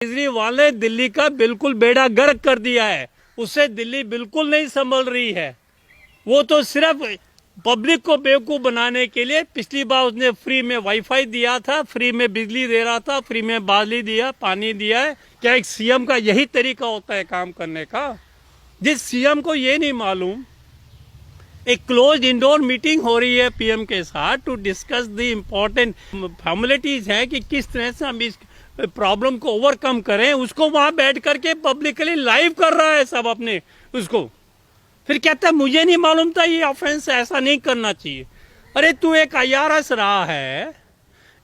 केजरीवाल ने दिल्ली का बिल्कुल बेड़ा गर्क कर दिया है। उससे दिल्ली बिल्कुल नहीं संभल रही है। वो तो सिर्फ पब्लिक को बेवकूफ बनाने के लिए पिछली बार उसने फ्री में वाईफाई दिया था, फ्री में बिजली दे रहा था, फ्री में बिजली दिया, पानी दिया है। क्या एक सीएम का यही तरीका होता है काम करने का? जिस सीएम को ये नहीं मालूम, एक क्लोज इंडोर मीटिंग हो रही है पीएम के साथ to discuss the important formalities है कि किस तरह से हम इस प्रॉब्लम को ओवरकम करें, उसको वहां बैठ करके पब्लिकली लाइव कर रहा है सब अपने उसको। फिर कहता है मुझे नहीं मालूम था ये ऑफेंस, ऐसा नहीं करना चाहिए। अरे तू एक आईआरएस रहा है,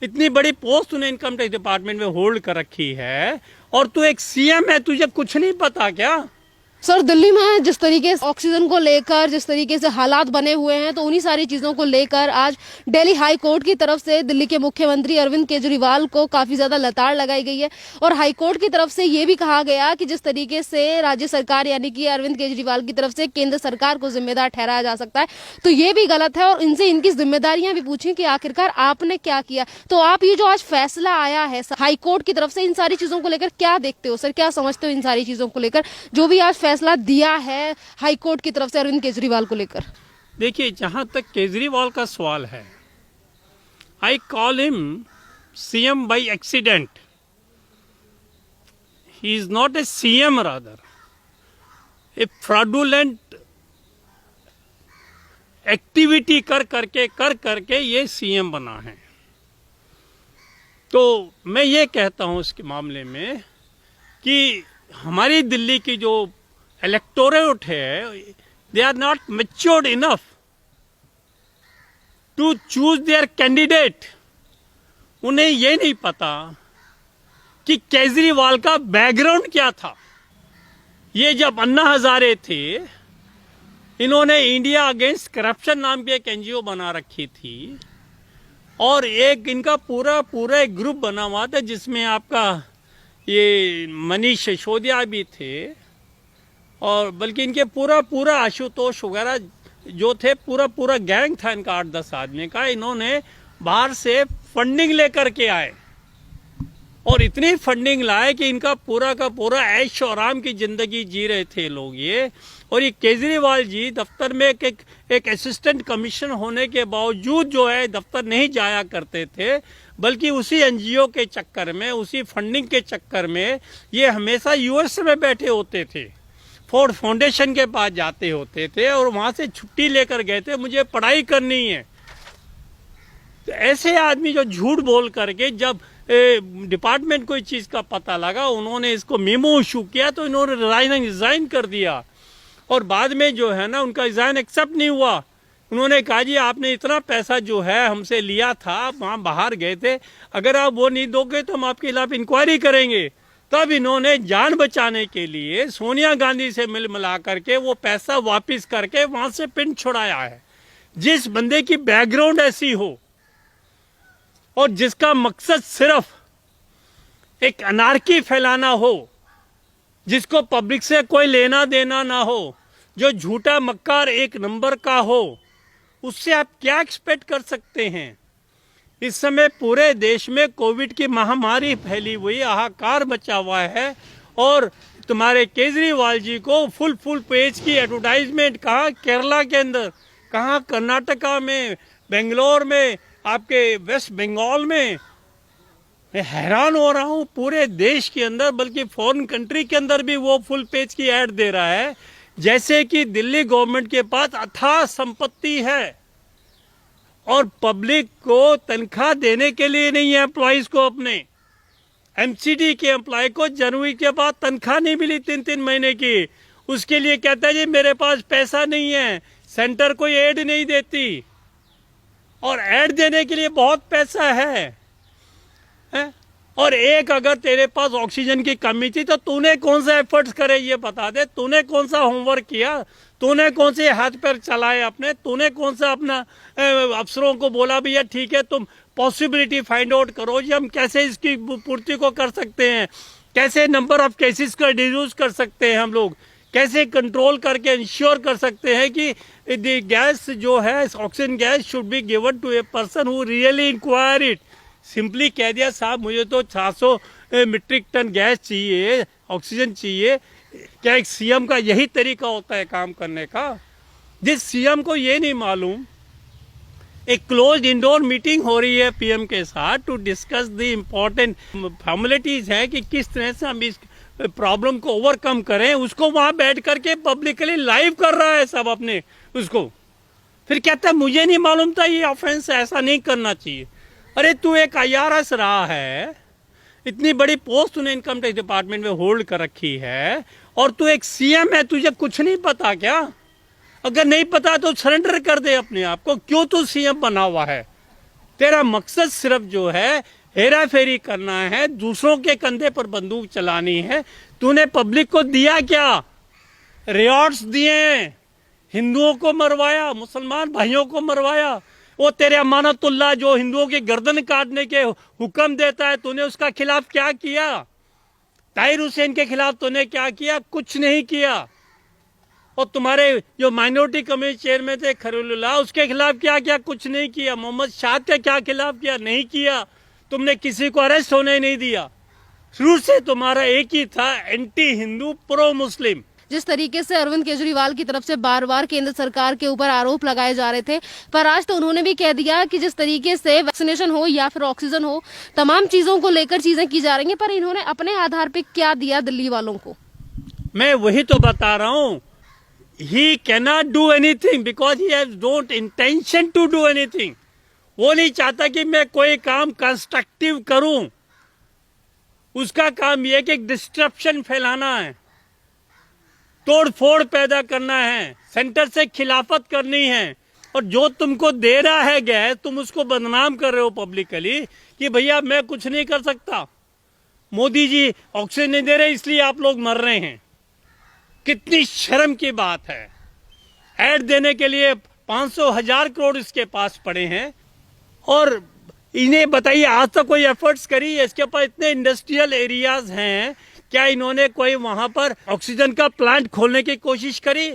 इतनी बड़ी पोस्ट तूने इनकम टैक्स डिपार्टमेंट में होल्ड कर रखी है, और तू एक सीएम है, तुझे कुछ नहीं पता क्या? सर, दिल्ली में जिस तरीके से ऑक्सीजन को लेकर जिस तरीके से हालात बने हुए हैं, तो उन्हीं सारी चीजों को लेकर आज दिल्ली हाई कोर्ट की तरफ से दिल्ली के मुख्यमंत्री अरविंद केजरीवाल को काफी ज्यादा लताड़ लगाई गई है। और हाई कोर्ट की तरफ से ये भी कहा गया कि जिस तरीके से राज्य सरकार यानी कि अरविंद केजरीवाल की तरफ से केंद्र सरकार को जिम्मेदार ठहराया जा सकता है, तो ये भी गलत है। और इनसे इनकी जिम्मेदारियां भी पूछी कि आखिरकार आपने क्या किया। तो आप ये जो आज फैसला आया है हाई कोर्ट की तरफ से, इन सारी चीजों को लेकर क्या देखते हो सर, क्या समझते हो इन सारी चीजों को लेकर जो भी आज फैसला दिया है हाई कोर्ट की तरफ से अरविंद केजरीवाल को लेकर? देखिए, जहां तक केजरीवाल का सवाल है, I call him CM by accident. He is not a CM, rather A fraudulent activity कर करके ये सीएम बना है। तो मैं ये कहता हूं इसके मामले में कि हमारी दिल्ली की जो इलेक्टोरेट है, they are not matured enough to choose their candidate. उन्हें ये नहीं पता कि केजरीवाल का बैकग्राउंड क्या था। ये जब अन्ना हजारे थे, इन्होंने इंडिया अगेंस्ट करप्शन नाम की एक एनजीओ बना रखी थी, और एक इनका पूरा एक ग्रुप बना हुआ था जिसमें आपका ये मनीष सिसोदिया भी थे, और बल्कि इनके पूरा आशुतोष वगैरह जो थे, पूरा गैंग था इनका 8-10 आदमी का। इन्होंने बाहर से फंडिंग लेकर के आए, और इतनी फंडिंग लाए कि इनका पूरा का पूरा ऐश और आराम की जिंदगी जी रहे थे लोग ये। और ये केजरीवाल जी दफ्तर में एक असिस्टेंट कमिश्नर होने के बावजूद जो है दफ्तर नहीं जाया करते थे, बल्कि उसी एनजीओ के चक्कर में, उसी फंडिंग के चक्कर में ये हमेशा यूएस में बैठे होते थे, फोर्ड फाउंडेशन के पास जाते होते थे, और वहां से छुट्टी लेकर गए थे, मुझे पढ़ाई करनी है। तो ऐसे आदमी जो झूठ बोल करके, जब डिपार्टमेंट को इस चीज का पता लगा, उन्होंने इसको मेमो इशू किया, तो इन्होंने रिजाइन कर दिया। और बाद में जो है ना, उनका रिजाइन एक्सेप्ट नहीं हुआ। उन्होंने कहा जी आपने इतना पैसा जो है हमसे लिया था, आप वहां बाहर गए थे, अगर आप वो नहीं दोगे तो हम आपके खिलाफ इंक्वायरी करेंगे। तब इन्होंने जान बचाने के लिए सोनिया गांधी से मिला करके वो पैसा वापस करके वहां से पिन छुड़ाया है। जिस बंदे की बैकग्राउंड ऐसी हो, और जिसका मकसद सिर्फ एक अनार्की फैलाना हो, जिसको पब्लिक से कोई लेना देना ना हो, जो झूठा मक्कार एक नंबर का हो, उससे आप क्या एक्सपेक्ट कर सकते हैं? इस समय पूरे देश में कोविड की महामारी फैली हुई, हाहाकार मचा हुआ है, और तुम्हारे केजरीवाल जी को फुल पेज की एडवर्टाइजमेंट कहाँ केरला के अंदर, कहाँ कर्नाटका में, बेंगलोर में, आपके वेस्ट बंगाल में। मैं हैरान हो रहा हूँ, पूरे देश के अंदर, बल्कि फॉरेन कंट्री के अंदर भी वो फुल पेज की एड दे रहा है, जैसे कि दिल्ली गवर्नमेंट के पास अथाह संपत्ति है, और पब्लिक को तनख्वाह देने के लिए नहीं है। एम्प्लॉइज को, अपने एमसीडी के एम्प्लॉय को जनवरी के बाद तनख्वाह नहीं मिली 3-3 महीने की, उसके लिए कहता है जी मेरे पास पैसा नहीं है, सेंटर कोई एड नहीं देती, और एड देने के लिए बहुत पैसा है? और एक अगर तेरे पास ऑक्सीजन की कमी थी तो तूने कौन सा एफर्ट्स करे ये बता दे। तूने कौन सा होमवर्क किया, तूने कौन से हाथ पैर चलाए अपने, तूने कौन सा अपना अफसरों को बोला भैया ठीक है तुम पॉसिबिलिटी फाइंड आउट करो जी, हम कैसे इसकी पूर्ति को कर सकते हैं, कैसे नंबर ऑफ केसेस का रिड्यूस कर सकते हैं, हम लोग कैसे कंट्रोल करके इंश्योर कर सकते हैं कि गैस जो है oxygen gas should be given to a person who really inquire it. Simply कह दिया साहब मुझे तो 700 मीट्रिक टन गैस चाहिए, ऑक्सीजन चाहिए। क्या एक सीएम का यही तरीका होता है काम करने का? जिस सीएम को ये नहीं मालूम, एक क्लोज इंडोर मीटिंग हो रही है पीएम के साथ to discuss the important formalities है कि किस तरह से हम इस प्रॉब्लम को ओवरकम करें, उसको वहां बैठ करके पब्लिकली लाइव कर रहा है सब अपने उसको। फिर कहता है मुझे नहीं मालूम था ये ऑफेंस है, ऐसा नहीं करना चाहिए। अरे तू एक IRS रहा है, इतनी बड़ी पोस्ट तूने इनकम टैक्स डिपार्टमेंट में होल्ड कर रखी है, और तू एक सीएम है, तुझे कुछ नहीं पता क्या? अगर नहीं पता तो सरेंडर कर दे अपने आप को। क्यों तू सीएम बना हुआ है? तेरा मकसद सिर्फ जो है हेरा फेरी करना है, दूसरों के कंधे पर बंदूक चलानी है। तूने पब्लिक को दिया क्या? रिवॉर्ड्स दिए, हिंदुओं को मरवाया, मुसलमान भाइयों को मरवाया। वो तेरे अमानतुल्लाह जो हिंदुओं की गर्दन काटने के हुक्म देता है, तूने उसका खिलाफ क्या किया? ताहिर हुसैन के खिलाफ तूने क्या किया? कुछ नहीं किया। और तुम्हारे जो माइनॉरिटी कमेटी चेयरमैन थे खलीलुल्लाह, उसके खिलाफ क्या किया? कुछ नहीं किया। मोहम्मद शाह के क्या खिलाफ किया? नहीं किया। तुमने किसी को अरेस्ट होने नहीं दिया। शुरू से तुम्हारा एक ही था, एंटी हिंदू प्रो मुस्लिम। जिस तरीके से अरविंद केजरीवाल की तरफ से बार बार केंद्र सरकार के ऊपर आरोप लगाए जा रहे थे, पर आज तो उन्होंने भी कह दिया कि जिस तरीके से वैक्सीनेशन हो या फिर ऑक्सीजन हो, तमाम चीजों को लेकर चीजें की जा रही हैं, पर इन्होंने अपने आधार पे क्या दिया दिल्ली वालों को? मैं वही तो बता रहा हूं। He cannot do anything because he has don't intention to do anything. वो नहीं चाहता कि मैं कोई काम कंस्ट्रक्टिव करूं। उसका काम यह है कि डिस्ट्रप्शन फैलाना है, तोड़ फोड़ पैदा करना है, सेंटर से खिलाफत करनी है। और जो तुमको दे रहा है गैस, तुम उसको बदनाम कर रहे हो पब्लिकली कि भैया मैं कुछ नहीं कर सकता, मोदी जी ऑक्सीजन नहीं दे रहे इसलिए आप लोग मर रहे हैं। कितनी शर्म की बात है। ऐड देने के लिए 500,000 करोड़ इसके पास पड़े हैं, और इन्हें बताइए आज तक कोई एफर्ट्स करी है? इसके पास इतने इंडस्ट्रियल एरियाज हैं, क्या इन्होंने कोई वहां पर ऑक्सीजन का प्लांट खोलने की कोशिश करी?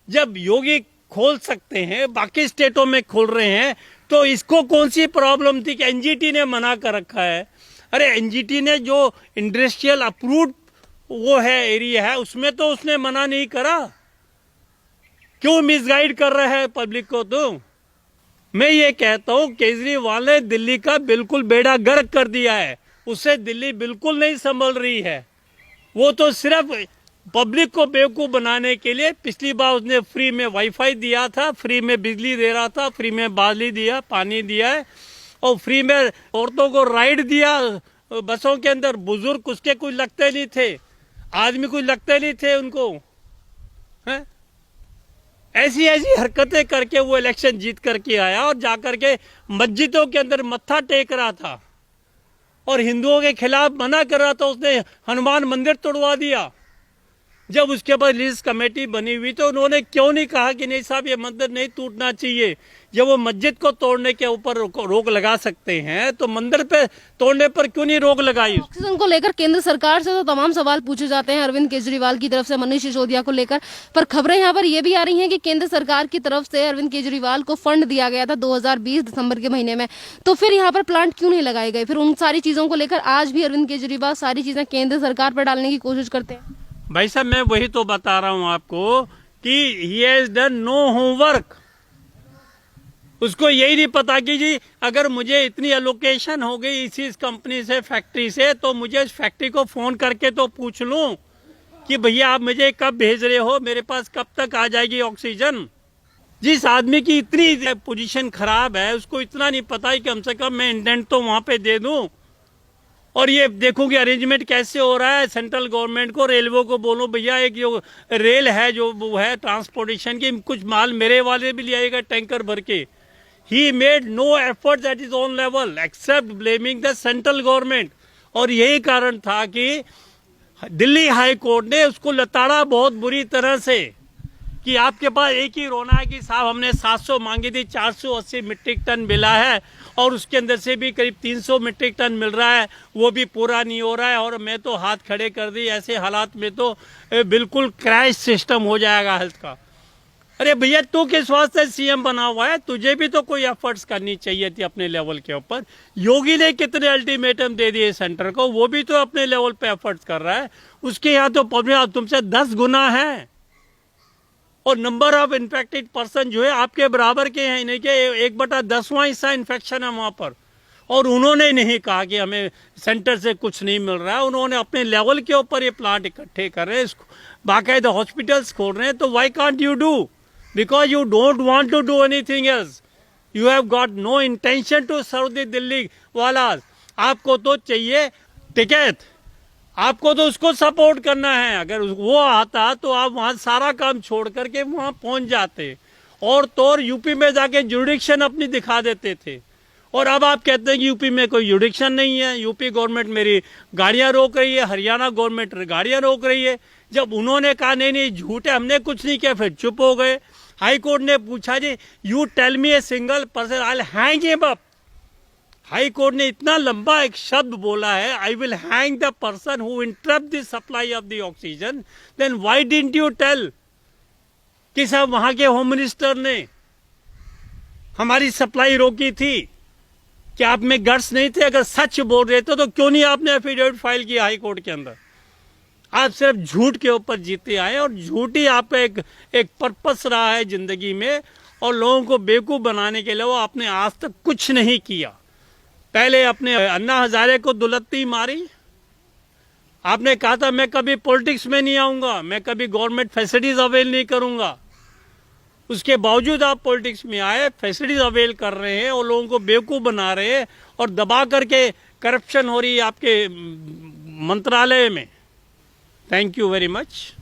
जब योगी खोल सकते हैं, बाकी स्टेटों में खोल रहे हैं, तो इसको कौन सी प्रॉब्लम थी कि एनजीटी ने मना कर रखा है? अरे एनजीटी ने जो इंडस्ट्रियल अप्रूव्ड वो है एरिया है, उसमें तो उसने मना नहीं करा। क्यों मिसगाइड कर रहा है पब्लिक को? तो मैं ये कहता हूं केजरीवाल ने दिल्ली का बिल्कुल बेड़ा गर्क कर दिया है। उससे दिल्ली बिल्कुल नहीं संभल रही है। वो तो सिर्फ पब्लिक को बेवकूफ बनाने के लिए, पिछली बार उसने फ्री में वाईफाई दिया था, फ्री में बिजली दे रहा था, फ्री में बिजली दिया, पानी दिया है, और फ्री में औरतों को राइड दिया बसों के अंदर। बुजुर्ग उसके कुछ लगते नहीं थे, आदमी कुछ लगते नहीं थे उनको, हैं? ऐसी ऐसी हरकतें करके वो इलेक्शन जीत करके आया, और जाकर के मस्जिदों के अंदर मत्था टेक रहा था और हिंदुओं के खिलाफ मना कर रहा था। उसने हनुमान मंदिर तोड़वा दिया। जब उसके बाद रिलीज कमेटी बनी हुई तो उन्होंने क्यों नहीं कहा कि नहीं साहब ये मंदिर नहीं टूटना चाहिए? जब वो मस्जिद को तोड़ने के ऊपर रोक लगा सकते हैं, तो मंदिर पे तोड़ने पर क्यों नहीं रोक लगाई? ऑक्सीजन को लेकर केंद्र सरकार से तो तमाम सवाल पूछे जाते हैं अरविंद केजरीवाल की तरफ से, मनीष सिसोदिया को लेकर, पर खबरें यहाँ पर ये भी आ रही हैं कि केंद्र सरकार की तरफ से अरविंद केजरीवाल को फंड दिया गया था 2020 दिसंबर के महीने में, तो फिर यहाँ पर प्लांट क्यों नहीं लगाए गए? फिर उन सारी चीजों को लेकर आज भी अरविंद केजरीवाल सारी चीजें केंद्र सरकार पर डालने की कोशिश करते हैं। भाई साहब मैं वही तो बता रहा हूं आपको कि he has done no homework. उसको यही नहीं पता कि जी अगर मुझे इतनी एलोकेशन हो गई इसी कंपनी से, फैक्ट्री से, तो मुझे इस फैक्ट्री को फोन करके तो पूछ लूं कि भैया आप मुझे कब भेज रहे हो, मेरे पास कब तक आ जाएगी ऑक्सीजन। जिस आदमी की इतनी पोजीशन खराब है, उसको इतना नहीं पता है कि कम से कम मैं इंडेंट तो वहां पे दे दूं, और ये देखूं कि अरेंजमेंट कैसे हो रहा है। सेंट्रल गवर्नमेंट को, रेलवे को बोलो भैया एक जो रेल है जो वो है ट्रांसपोर्टेशन की, कुछ माल मेरे वाले भी ले आएगा टैंकर भर के। He made no effort at his own level except blaming the central government. और यही कारण था कि दिल्ली हाई कोर्ट ने उसको लताड़ा बहुत बुरी तरह से कि आपके पास एक ही रोना है कि साहब हमने 700 मांगी थी, 480 मीट्रिक टन मिला है, और उसके अंदर से भी करीब 300 मीट्रिक टन मिल रहा है, वो भी पूरा नहीं हो रहा है। और मैं तो हाथ खड़े कर दी, ऐसे हालात में तो बिल्कुल क्रैश सिस्टम हो जाएगा हेल्थ का। अरे भैया तू किस वास्ते सीएम बना हुआ है? तुझे भी तो कोई एफर्ट्स करनी चाहिए थी अपने लेवल के ऊपर। योगी ने कितने अल्टीमेटम दे दिए सेंटर को, वो भी तो अपने लेवल पे एफर्ट्स कर रहा है। उसके यहाँ तो पब्लिक तुमसे 10 गुना है और नंबर ऑफ इन्फेक्टेड पर्सन जो है आपके बराबर के हैं, नहीं कि 1/10वां हिस्सा इन्फेक्शन है वहां पर। और उन्होंने नहीं कहा कि हमें सेंटर से कुछ नहीं मिल रहा है, उन्होंने अपने लेवल के ऊपर ये प्लांट इकट्ठे कर रहे हैं, बाकायदा हॉस्पिटल्स खोल रहे हैं। तो why can't you do? Because you don't want to do anything else, you have got no intention to serve the Delhi वालाज। आपको तो चाहिए टिकट, आपको तो उसको सपोर्ट करना है। अगर वो आता तो आप वहां सारा काम छोड़ करके वहां पहुंच जाते और तो और यूपी में जाके जुडिक्शन अपनी दिखा देते थे। और अब आप कहते हैं कि यूपी में कोई जुडिक्शन नहीं है, यूपी गवर्नमेंट मेरी गाड़ियां रोक रही है, हरियाणा गवर्नमेंट गाड़ियां रोक रही है। जब उन्होंने कहा नहीं नहीं झूठ है, हमने कुछ नहीं किया, फिर चुप हो गए। हाई कोर्ट ने पूछा जी you tell me a single person I will hang him up. High court ने इतना लंबा एक शब्द बोला है, I will hang the person who interrupt the supply of the oxygen. Then why didn't you tell कि साहब वहां के होम मिनिस्टर ने हमारी सप्लाई रोकी थी? क्या आप में गट्स नहीं थे? अगर सच बोल रहे थे तो क्यों नहीं आपने एफिडेविट फाइल किया हाई कोर्ट के अंदर? आप सिर्फ झूठ के ऊपर जीते आए और झूठ ही आपका एक पर्पस रहा है जिंदगी में, और लोगों को बेवकूफ बनाने के लिए वो आपने आज तक कुछ नहीं किया। पहले अपने अन्ना हजारे को दुलत्ती मारी, आपने कहा था मैं कभी पॉलिटिक्स में नहीं आऊंगा, मैं कभी गवर्नमेंट फैसिलिटीज अवेल नहीं करूंगा। उसके बावजूद आप पॉलिटिक्स में आए, फैसिलिटीज अवेल कर रहे हैं और लोगों को बेवकूफ बना रहे हैं और दबा करके करप्शन हो रही है आपके मंत्रालय में। Thank you very much.